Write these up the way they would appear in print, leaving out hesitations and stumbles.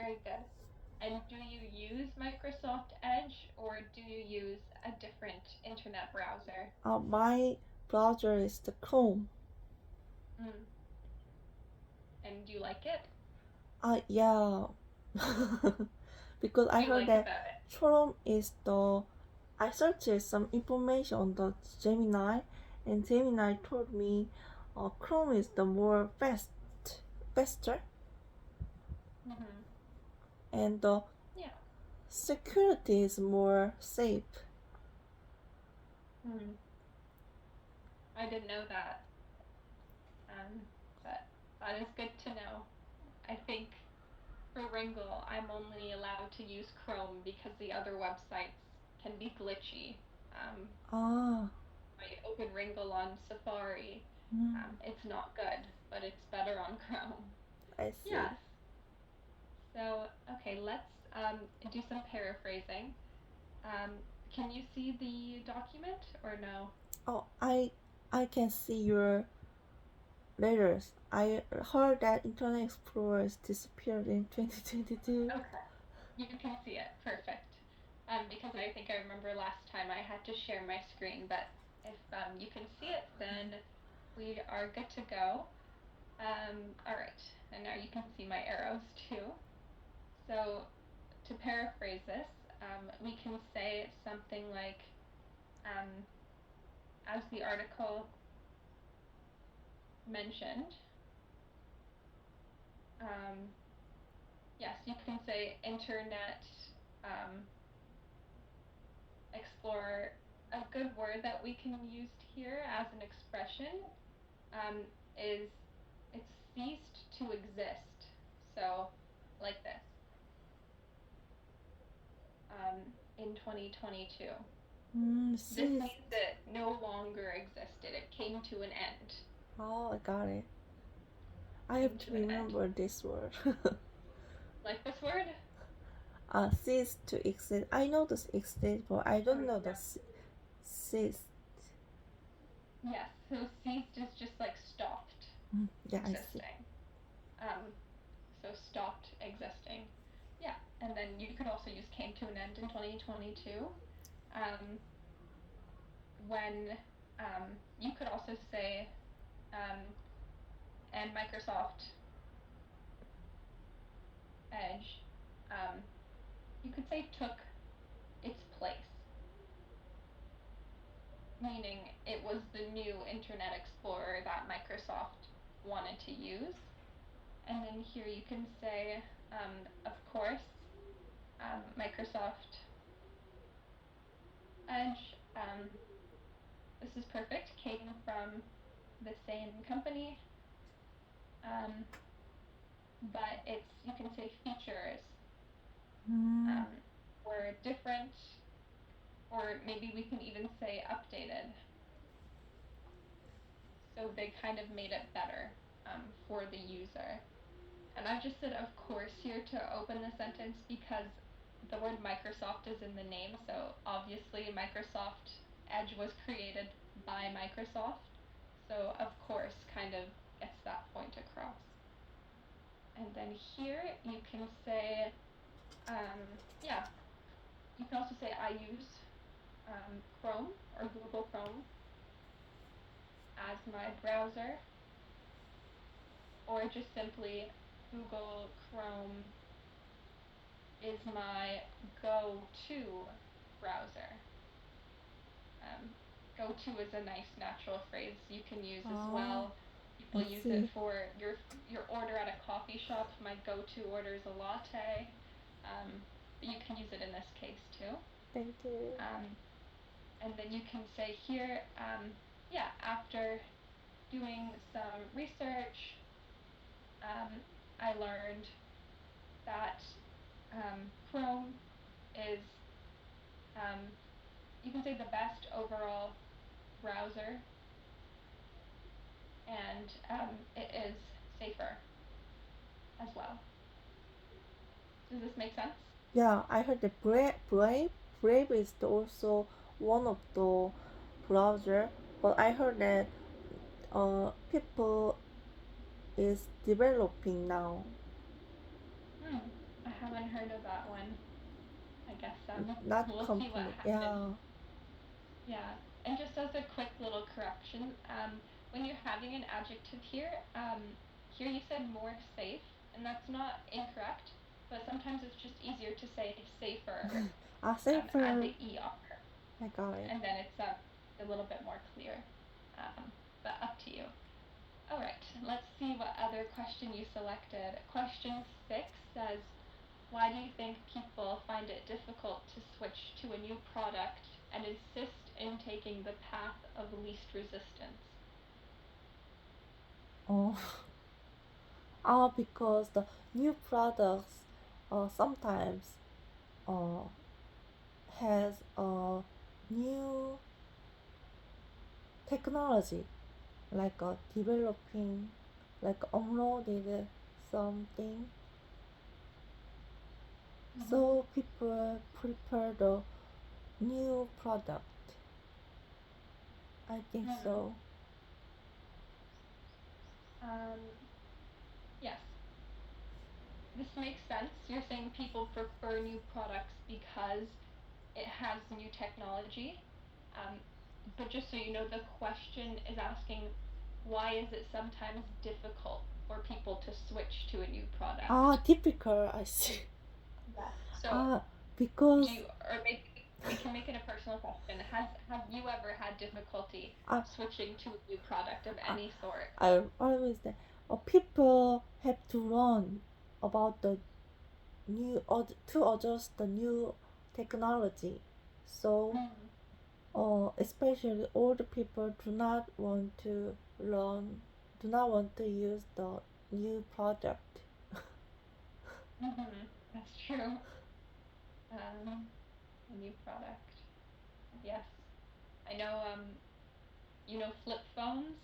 Very good. And do you use Microsoft Edge or do you use a different internet browser? My browser is the Chrome. Mm. And do you like it? Yeah. Because What I do you heard like that about it? Chrome is the. I searched some information on the Gemini, and Gemini told me Chrome is the more faster, Mm-hmm. and the Yeah. security is more safe. Mm. I didn't know that. But that is good to know. I think for Ringle, I'm only allowed to use Chrome because the other websites can be glitchy. Um, Ah, I open Ringle on Safari. mm, It's not good, but it's better on Chrome. I see. Yes. So, okay, let's do some paraphrasing. Um, can you see the document or no? Oh, I can see your letters. I heard that Internet Explorer disappeared in 2022. Okay. You can see it. Perfect. Because I think I remember last time I had to share my screen, but if you can see it, then we are good to go. All right, and now you can see my arrows too. So to paraphrase this, we can say something like, um, as the article mentioned, um, yes, you can say Internet um, Explorer. A good word that we can use here as an expression um, is it's ceased to exist. So, like this, in 2022. This Sis. means it no longer existed. It came to an end. Oh, I got it. I have Came to to an end. remember this word. Like this word? Cease to exist. I know this exist, but I Oh, don't know the yeah. cease. Yes. So ceased is just like stopped Yeah, I see. existing. Um, so stopped existing. Yeah. And then you could also use came to an end in 2022. Um, when you could also say um, and Microsoft Edge, um, you could say took its place, meaning it was the new Internet Explorer that Microsoft wanted to use. And then here you can say, of course, Microsoft Edge, this is perfect, came from the same company, um, but it's, you can say features Mm, um, were different, or maybe we can even say updated. So they kind of made it better for the user. And I've just said of course here to open the sentence because the word Microsoft is in the name, so obviously Microsoft Edge was created by Microsoft. So of course kind of gets that point across. And then here you can say, yeah, you can also say I use Chrome or Google Chrome as my browser, or just simply Google Chrome is my go-to browser. Um, go-to is a nice natural phrase you can use as ah, well. I People use it see. for your order at a coffee shop. My go-to order is a latte. Um, but you can use it in this case too. Thank you. Um, and then you can say here, yeah, after doing some research, um, I learned that Chrome is, um, you can say, the best overall browser, and it is safer as well. Does this make sense? Yeah, I heard the Brave is also one of the browser, but I heard that people is developing now. Hmm. I haven't heard of that one. I guess That we'll see what company. happens. Yeah. Yeah. And just as a quick little correction, when you're having an adjective here, here you said more safe, and that's not incorrect, but sometimes it's just easier to say safer, add Safer. the ER, I got it. and then it's a little bit more clear. But up to you. All right, let's see what other question you selected. Question 6 says, why do you think people find it difficult to switch to a new product and insist in taking the path of least resistance? Oh. Because the new products sometimes uh, has a new technology, like developing, like uploaded something. Mm-hmm. So people prefer the new product. I think Mm-hmm. so. Um, yes, this makes sense. You're saying people prefer new products because it has new technology. Um, but just so you know, the question is asking, why is it sometimes difficult for people to switch to a new product? Typical, I see. Yeah. So Ah, do because you, or maybe we can make it a personal question. Have you ever had difficulty I, switching to a new product of I, any sort? I always say, people have to learn about the new to adjust the new technology. So, Mm. especially older people do not want to use the new product. Mm-hmm. That's true. A new product. Yes. I know. You know, flip phones.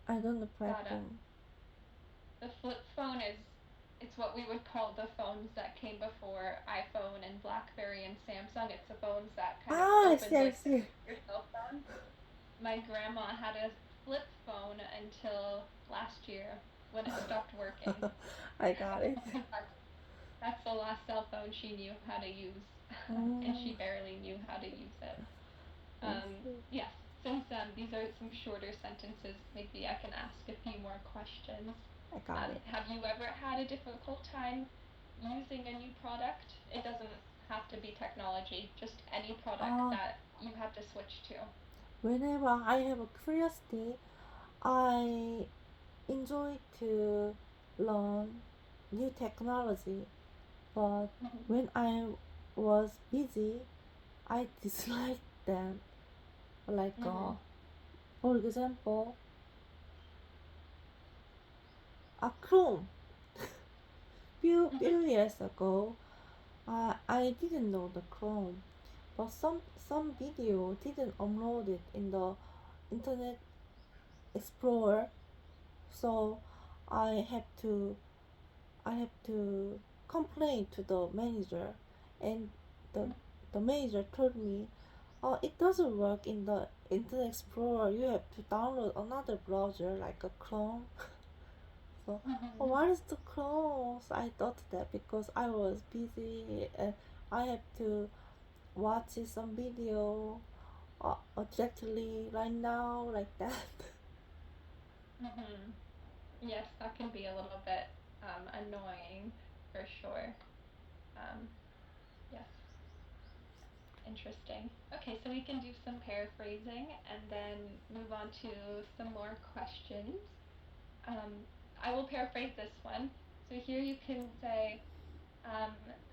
I don't know That platform. the flip phone is, it's what we would call the phones that came before iPhone and BlackBerry and Samsung. It's the phones that kind of I see, opened I like see. your cell phone. My grandma had a flip phone until last year when it stopped working. I got it. That's the last cell phone she knew how to use, and Mm, she barely knew how to use it. I see. Yes, since these are some shorter sentences, maybe I can ask a few more questions. I got it. Have you ever had a difficult time using a new product? It doesn't have to be technology, just any product Uh, that you have to switch to. Whenever I have a curiosity, I enjoy to learn new technology. But Mm-hmm. when I was busy, I disliked them. Like, Mm-hmm. for example, a Chrome. Few years ago, I didn't know the Chrome, but some video didn't upload it in the Internet Explorer, so I have to I have to complain to the manager, and the the manager told me, "Oh, it doesn't work in the Internet Explorer. You have to download another browser like a Chrome." So, oh, Mm-hmm. what is the Chrome? So I thought that because I was busy and I have to watch some video directly right now like that. Mm-hmm. Yes, that can be a little bit annoying for sure. Um, yes, interesting. Okay, so we can do some paraphrasing and then move on to some more questions. Um, I will paraphrase this one. So here you can say, um,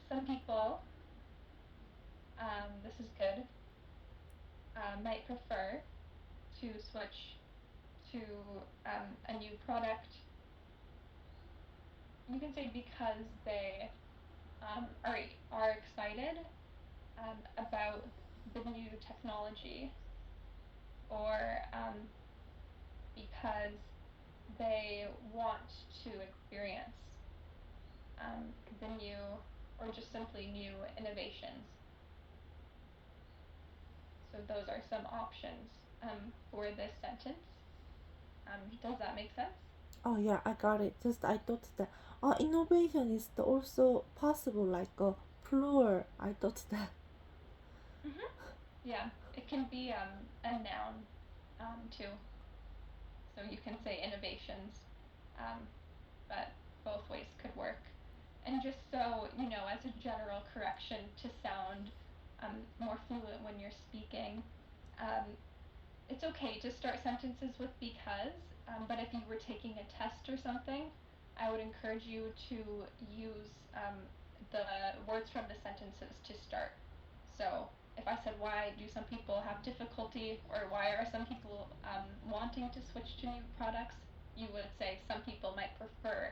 some people, this is good, might prefer to switch to a new product. You can say because they are excited about the new technology, or because they want to experience the new, or just simply new innovations. So those are some options for this sentence. Does that make sense? Oh yeah, I got it. Just I thought that innovation is also possible like a plural. I thought that. Mhm. Yeah, it can be a noun too. So you can say innovations, um, but both ways could work. And just so you know, as a general correction to sound more fluent when you're speaking, um, it's okay to start sentences with because, but if you were taking a test or something, I would encourage you to use the words from the sentences to start. So if I said, why do some people have difficulty, or why are some people wanting to switch to new products, you would say some people might prefer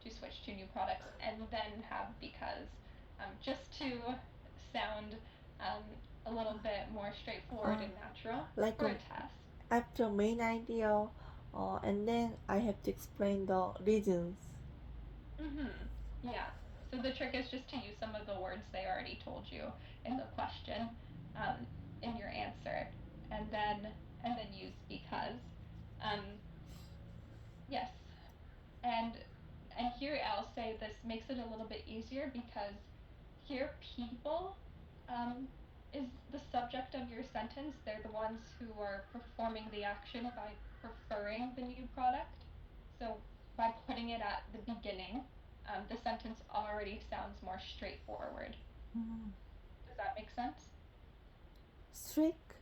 to switch to new products and then have because, just to sound um, a little bit more straightforward Uh, and natural like for a test. after main idea, and then I have to explain the reasons. Mhm. Yeah. So the trick is just to use some of the words they already told you in the question, um, in your answer, and then use because. Um, yes. And and here I'll say this makes it a little bit easier because here people is the subject of your sentence. They're the ones who are performing the action by preferring the new product. So by putting it at the beginning, the sentence already sounds more straightforward. Mm. Does that make sense? Strict.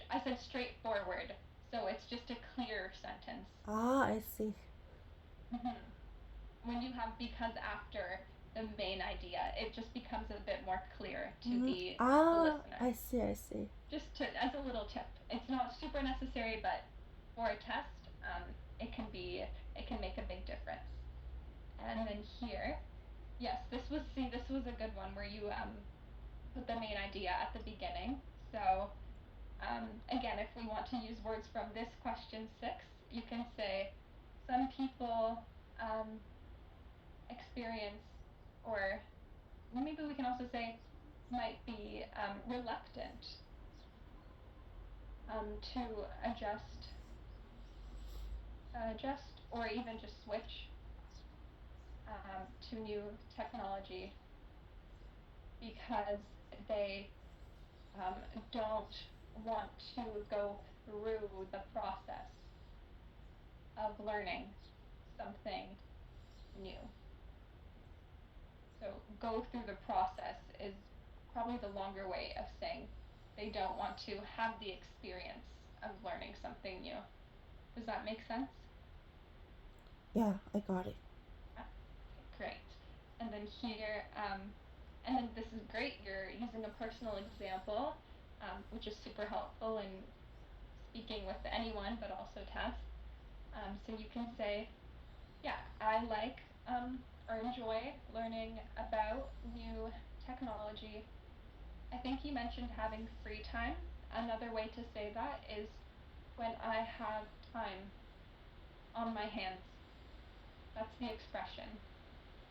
I said straightforward, so it's just a clear sentence. Ah, I see. Hmm. When you have because after the main idea, it just becomes a bit more clear to Mm. the Ah, listener. I see. I see. Just to, as a little tip, it's not super necessary, but for a test, it can be it can make a big difference. And then here, yes, this was a good one where you put the main idea at the beginning. So again, if we want to use words from this question 6, you can say some people um, experience, or maybe we can also say might be reluctant to adjust, or even just switch to new technology because they um, don't want to go through the process of learning something new. So go through the process is probably the longer way of saying they don't want to have the experience of learning something new. Does that make sense? Yeah, I got it. Yeah. Okay, great. And then here, and then this is great. You're using a personal example, which is super helpful in speaking with anyone, but also tests. So you can say, yeah, I like or enjoy learning about new technology. I think you mentioned having free time. Another way to say that is when I have time on my hands. That's the expression.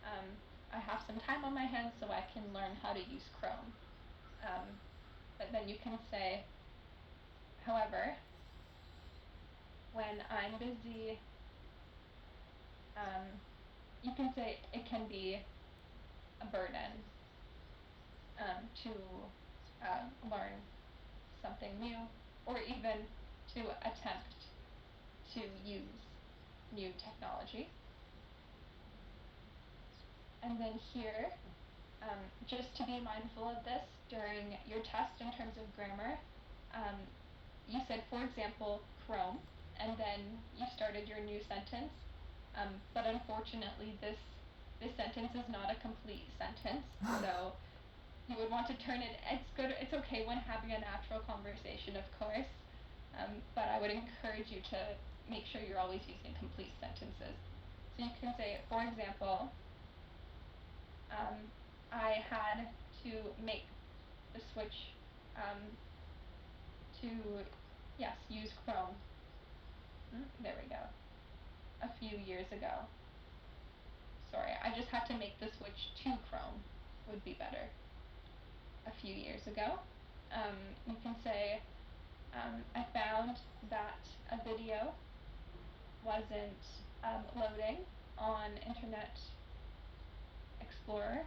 Um, I have some time on my hands so I can learn how to use Chrome. Um, but then you can say, however, when I'm busy, um, you can say it can be a burden to learn something new, or even to attempt to use new technology. And then here, just to be mindful of this during your test in terms of grammar, um, you said, for example, Chrome, and then you started your new sentence. But unfortunately, this sentence is not a complete sentence, so you would want to turn it. It's good. It's okay when having a natural conversation, of course, but I would encourage you to make sure you're always using complete sentences. So you can say, for example, um, I had to make the switch um, to, yes, use Chrome. There we go. A few years ago. Sorry, I just had to make the switch to Chrome would be better. A few years ago. You can say, I found that a video wasn't loading on Internet Explorer,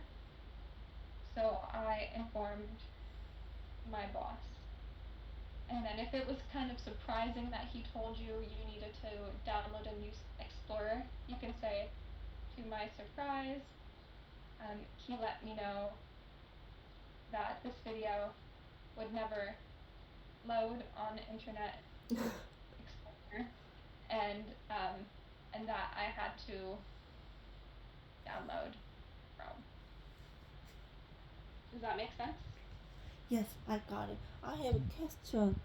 so I informed my boss. And then if it was kind of surprising that he told you you needed to download a new Explorer, you can say, to my surprise, he let me know that this video would never load on Internet Explorer, and that I had to download Chrome. Does that make sense? Yes, I got it. I have a question.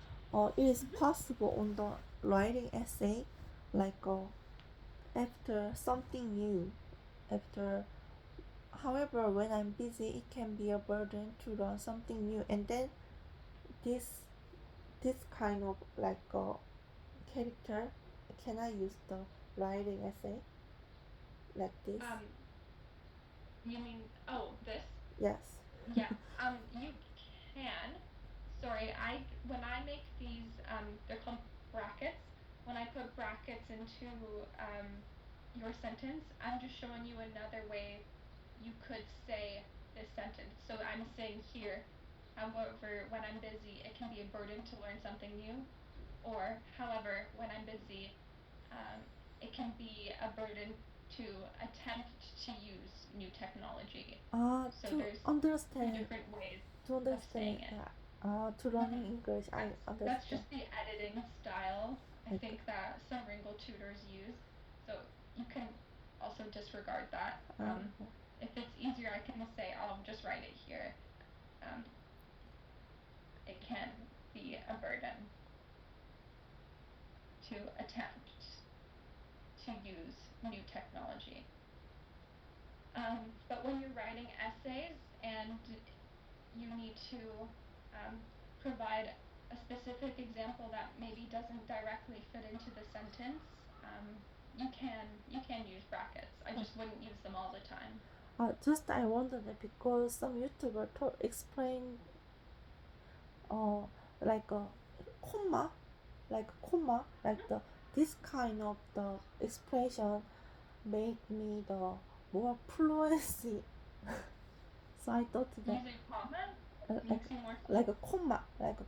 It is possible on the writing essay, like after something new, after. However, when I'm busy, it can be a burden to learn something new, and then this this kind of like character, can I use the writing essay like this? You mean this? Yes. Yeah. You can. Sorry, when I make these they're called brackets. When I put brackets into your sentence, I'm just showing you another way you could say this sentence. So I'm saying here, however, when I'm busy, it can be a burden to learn something new. Or, however, when I'm busy, it can be a burden to attempt to use new technology. So To there's two understand, different ways to of saying understand, it. to learning English, I That's understand. just the editing style I Like, think that some Ringle tutors use. So you can also disregard that. If it's easier, I can say I'll just write it here. It can be a burden to attempt to use new technology. But when you're writing essays and you need to provide a specific example that maybe doesn't directly fit into the sentence, you can use brackets. I just wouldn't use them all the time. just I wondered because some YouTuber explain like a comma, like the this kind of the expression make me the more fluency. So I thought that Using comma like makes you more like a comma, like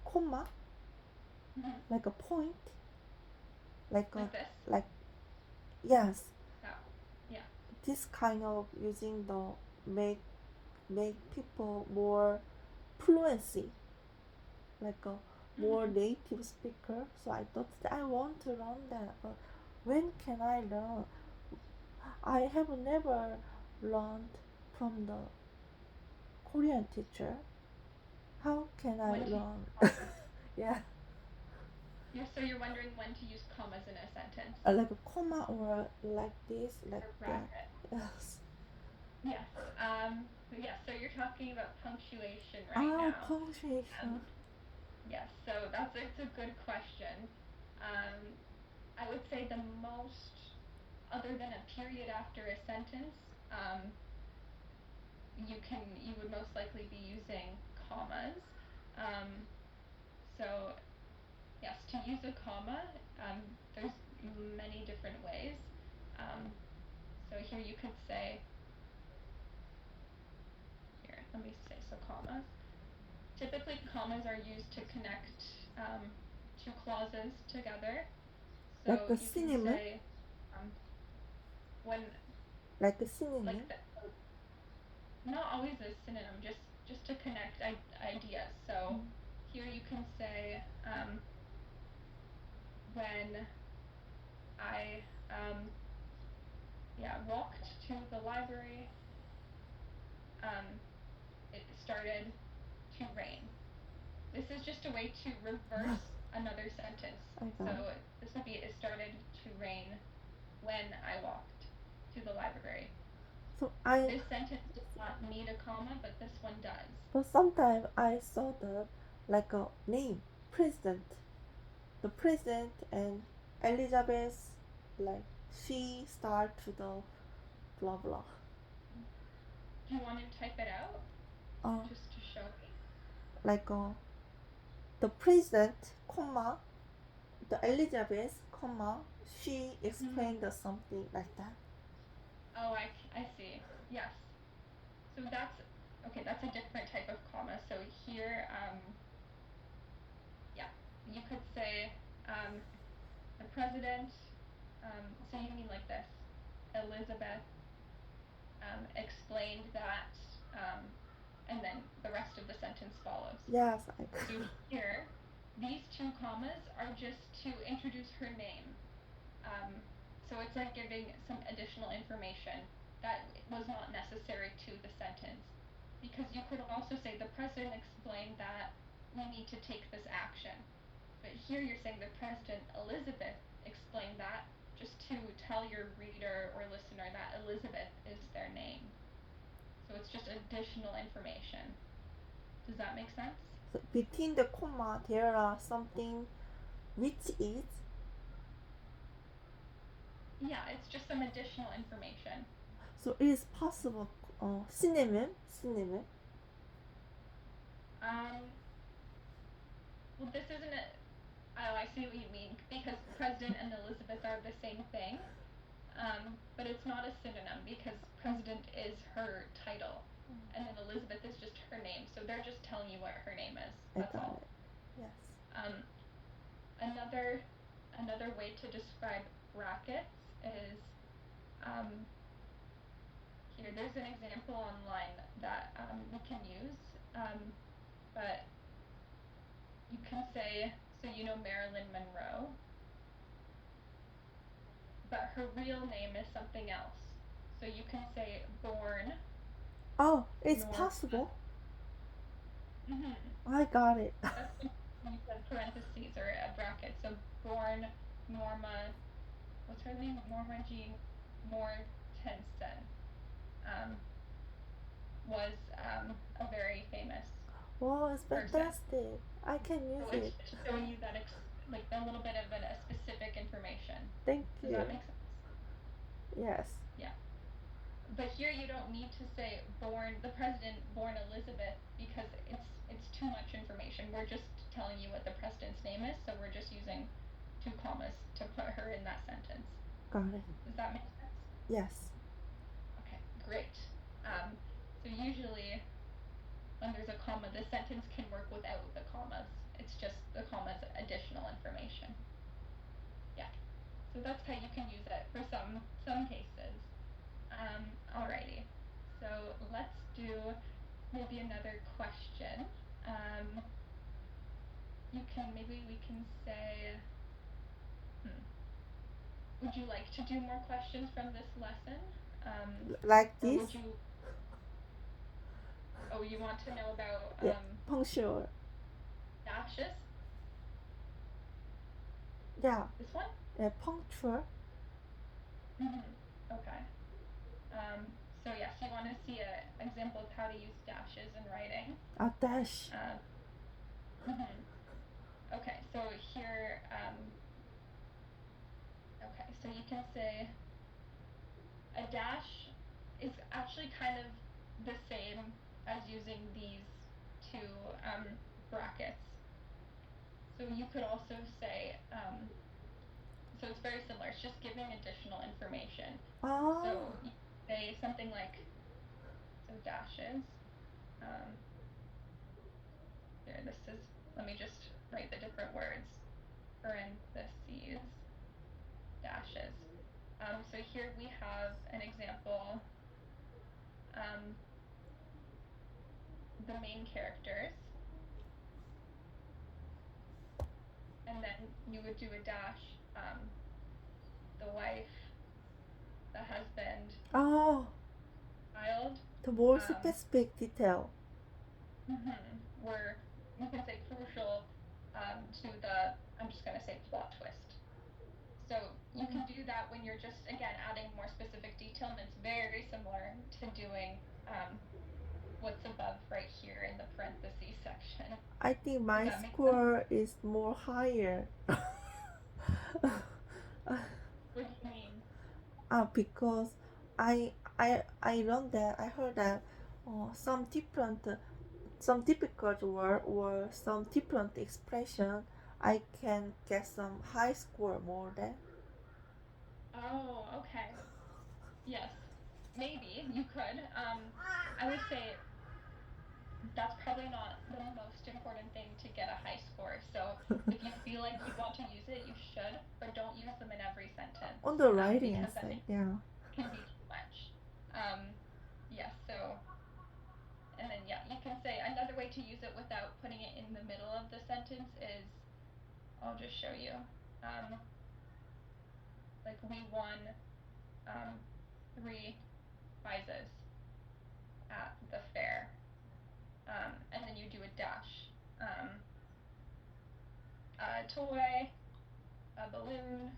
a point, like a like this. like yes. Oh, yeah. This kind of using the make people more fluency, like a more native speaker. So I thought that I want to learn that, but when can I learn? I have never learned from the Korean teacher. How can I When to use learn? commas. Yeah, So you're wondering when to use commas in a sentence. like a comma or like this, like Or that. bracket. Yes. Yes. So you're talking about punctuation right now. Punctuation. Yes, so it's a good question. I would say the most, other than a period after a sentence, you would most likely be using commas. So yes, to use a comma, there's many different ways. So here you could say, here, let me say, so commas. Typically, commas are used to connect two clauses together. So Like a you can synonym. say, when, Like a synonym. like, not always a synonym, just to connect ideas. So here you can say, when I walked to the library, it started to rain. This is just a way to reverse another sentence. So this would be, it started to rain when I walked to the library. So This sentence does not need a comma, but this one does. But sometimes I saw the like a name, president. The president and Elizabeth, like she start to the blah blah. Do you want to type it out? Just to show me? Like the president, comma, the Elizabeth, comma, she explained something like that. Oh, I see. Yes. So that's okay. That's a different type of comma. So here, yeah, you could say the president. So you mean like this? Elizabeth explained that, and then the rest of the sentence follows. Yes, So here, these two commas are just to introduce her name. So it's like giving some additional information that was not necessary to the sentence. Because you could also say the president explained that we need to take this action. But here you're saying the President Elizabeth explained that just to tell your reader or listener that Elizabeth is their name. So it's just additional information. Does that make sense? so between the comma there are something which is Yeah, it's just some additional information. so it is possible synonym. Well, this isn't a. Oh, I see what you mean. Because President and Elizabeth are the same thing. But it's not a synonym because President is her title. And then Elizabeth is just her name. So they're just telling you what her name is. I That's got all. it. Yes. Another way to describe brackets is here. There's an example online that we can use, but you can say, so you know Marilyn Monroe, but her real name is something else. So you can say born. Oh, it's Norma. possible. Mm-hmm. I got it. That's when you said parentheses or a bracket. So born Norma, what's her name? Norma Jean Mortensen. Was a very famous. Wow, it's person. fantastic. I can use So it. it's just showing you that like a little bit of a specific information. Thank Does you. that make sense? Yes. Yeah. But here you don't need to say the president born Elizabeth because it's too much information. We're just telling you what the president's name is, so we're just using two commas to put her in that sentence. Got it. Does that make sense? Yes. Okay, great. So usually when there's a comma, the sentence can work without the commas. It's just the commas additional information. Yeah. So that's how you can use it for some cases. Alrighty. So let's do maybe another question. Maybe we can say, would you like to do more questions from this lesson? Like or this? would you? Oh, you want to know about Yeah, punctual. dashes? Yeah. This one? Yeah, punctual. Okay. So yes, you want to see an example of how to use dashes in writing? A dash. Okay, so here, okay, so you can say a dash is actually kind of the same as using these two brackets. So you could also say, so it's very similar, it's just giving additional information. Oh. So you say something like, so dashes, here, let me just write the different words, parentheses, dashes. So here we have an example, the main characters, and then you would do a dash, the wife, the husband, Oh. child. The more specific detail. Were, you can say, crucial to the, I'm just going to say, plot twist. So you can do that when you're just, again, adding more specific detail, and it's very similar to doing what's above right here in the parentheses section. I think my score is more higher. What do you mean? Because I learned that, I heard that some difficult word or some different expression I can get some high score more than. Oh, okay. Yes. Maybe you could. I would say that's probably not the most important thing to get a high score. So if you feel like you want to use it, you should, but don't use them in every sentence, On the writing because then essay, it yeah. can be too much. Yes, so, and then yeah, you can say another way to use it without putting it in the middle of the sentence is, I'll just show you. Like we won 3 prizes at the fair. And then you do a dash. A toy, a balloon,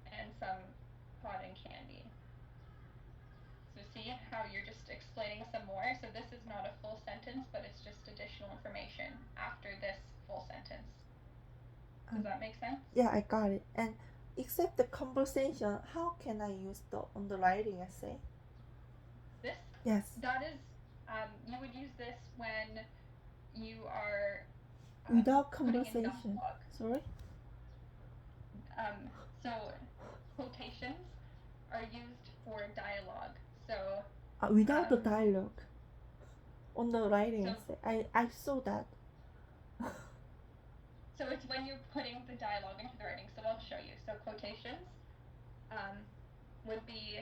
and some cotton candy. So see how you're just explaining some more? So this is not a full sentence, but it's just additional information after this full sentence. Does that make sense? Yeah, I got it. And except the conversation, how can I use the on the writing essay? This? Yes. That is, you would use this when you are Without putting in conversation. dialogue. Sorry? So quotations are used for dialogue. So Without the dialogue. On the writing so, essay. I saw that. So it's when you're putting the dialogue into the writing. So I'll show you. So quotations would be,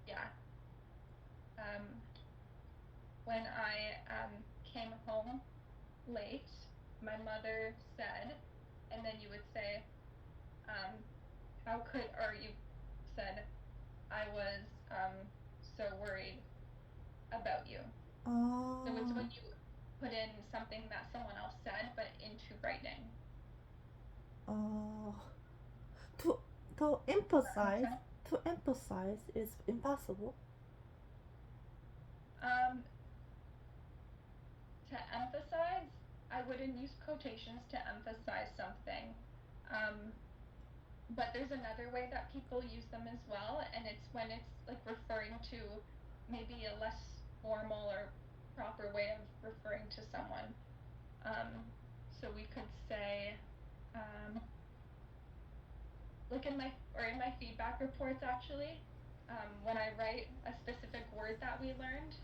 yeah. When I came home late, my mother said, and then you would say, or you said, I was so worried about you. Oh. So it's when you put in something that someone else said, but into writing. Oh. To emphasize is impossible. To emphasize, I wouldn't use quotations to emphasize something. But there's another way that people use them as well, and it's when it's like referring to maybe a less formal or proper way of referring to someone. So we could say, like in my feedback reports actually, when I write a specific word that we learned,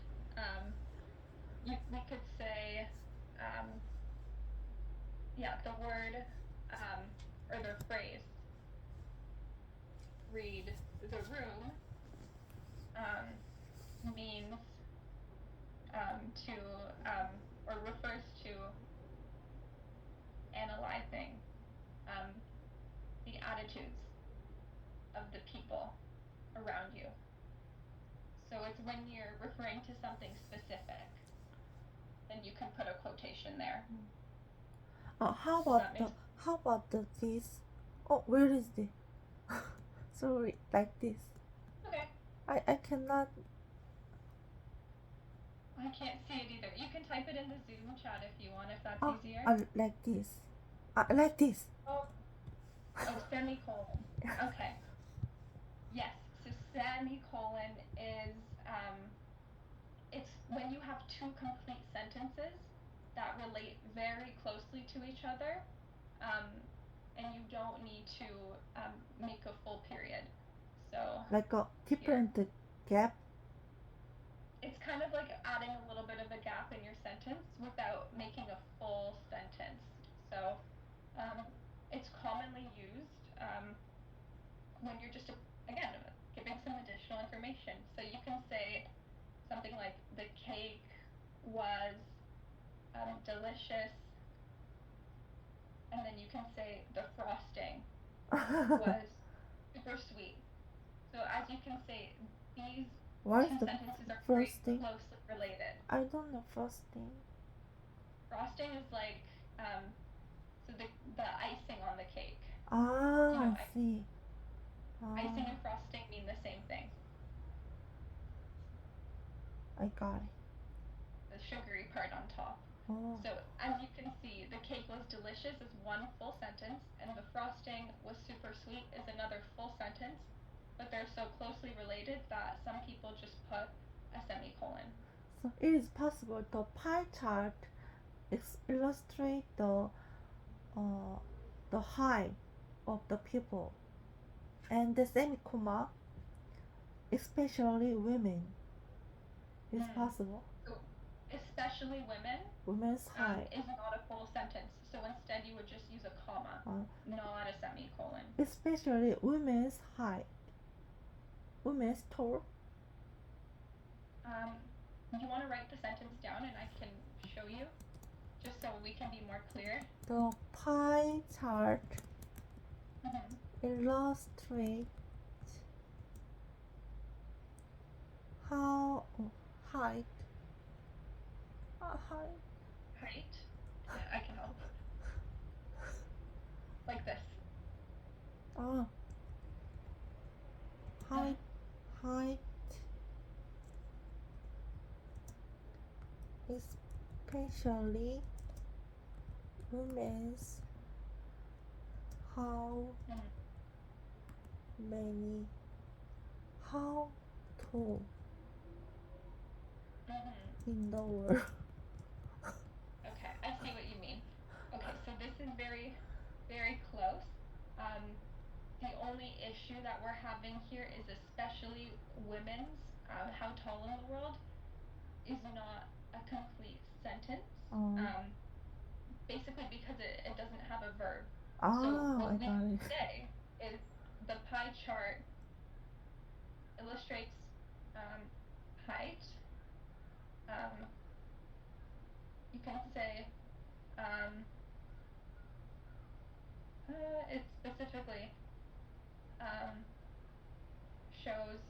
we could say, the word or the phrase, read the room, means to or refers to analyzing the attitudes of the people around you. So it's when you're referring to something specific, then you can put a quotation there. How about this? Oh, where is this? Sorry, like this. Okay. I cannot. I can't see it either. You can type it in the Zoom chat if you want, if that's easier. Like this. Like this. Oh, semicolon. Okay. Yes. So semicolon is it's when you have 2 complete sentences that relate very closely to each other, and you don't need to make a full period. So like a different gap. It's kind of like adding a little bit of a gap in your sentence without making a full sentence. So it's commonly used when you're just, again, giving some additional information. So you can say something like, the cake was delicious, and then you can say the frosting was super sweet. So as you can say, these two sentences are very closely related. I don't know frosting. Frosting is like so the icing on the cake. I see. Icing and frosting mean the same thing. I got it. The sugary part on top. So as you can see, the cake was delicious is one full sentence, and the frosting was super sweet is another full sentence, but they're so closely related that some people just put a semicolon. So it is possible the pie chart illustrate the height of the people, and the semicolon, especially women, is possible. So, especially women Women's height, is not a full sentence. So instead, you would just use a comma, not a semicolon. especially women's height. Women's tall. You want to write the sentence down, and I can show you, just so we can be more clear. The pie chart illustrates how height. Height. Yeah, I can help. Like this. Height. Especially women's. How many? How tall in the world? Okay, I see what you mean. Okay, so this is very, very close. The only issue that we're having here is especially women's how tall in the world is not a complete sentence. Basically because it doesn't have a verb. So what we can say is the pie chart illustrates height. You can say it specifically shows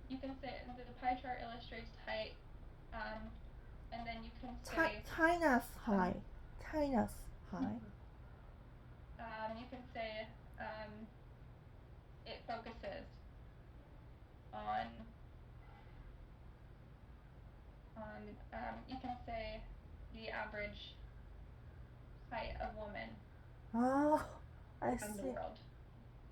you can say the pie chart illustrates height, and then you can say China's height. You can say it focuses on you can say the average height of women in the world.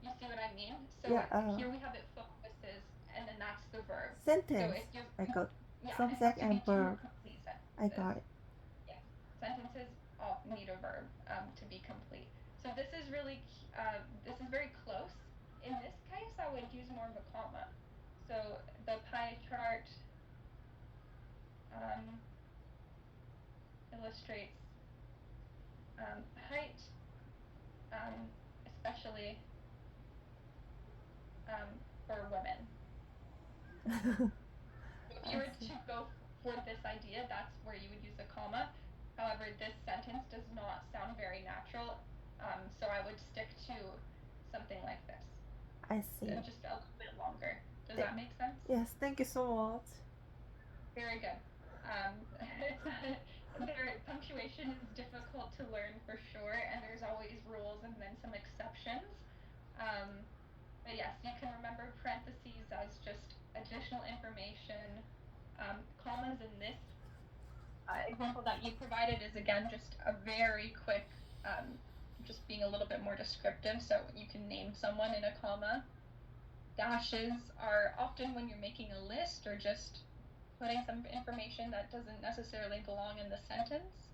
You see what I mean? So here we have it focuses, and then that's the verb. Sentence. So if I got it subject has to and be two verb. complete sentences. I got it. Yes, sentences all need a verb to be complete. So this is really this is very close. In this case, I would use more of a comma. So the pie chart illustrates height, especially for women. If you were to go for this idea, that's where you would use a comma. However, this sentence does not sound very natural, so I would stick to something like this. I see. Just a little bit longer. Does that make sense? Yes, thank you so much. Very good. Punctuation is difficult to learn for sure, and there's always rules and then some exceptions. But yes, you can remember parentheses as just additional information. Commas in this example that you provided is again just a very quick, just being a little bit more descriptive, so you can name someone in a comma. Dashes are often when you're making a list or just putting some information that doesn't necessarily belong in the sentence.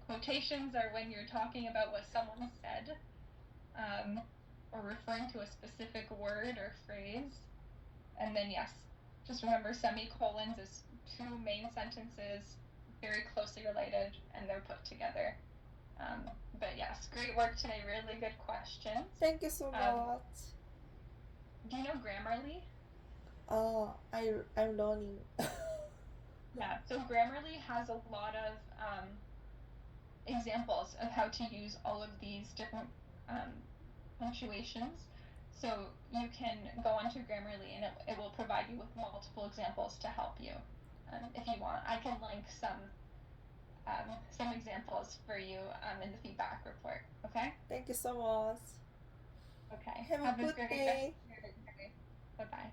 Quotations are when you're talking about what someone said, or referring to a specific word or phrase. And then yes, just remember semicolons is two main sentences, very closely related, and they're put together. But yes, great work today, really good questions. Thank you so much. Do you know Grammarly? I'm learning. Yeah, so Grammarly has a lot of examples of how to use all of these different punctuations. So you can go onto Grammarly and it will provide you with multiple examples to help you. If you want, I can link some examples for you in the feedback report. Okay? Thank you so much. Okay. Have a good day. Bye-bye.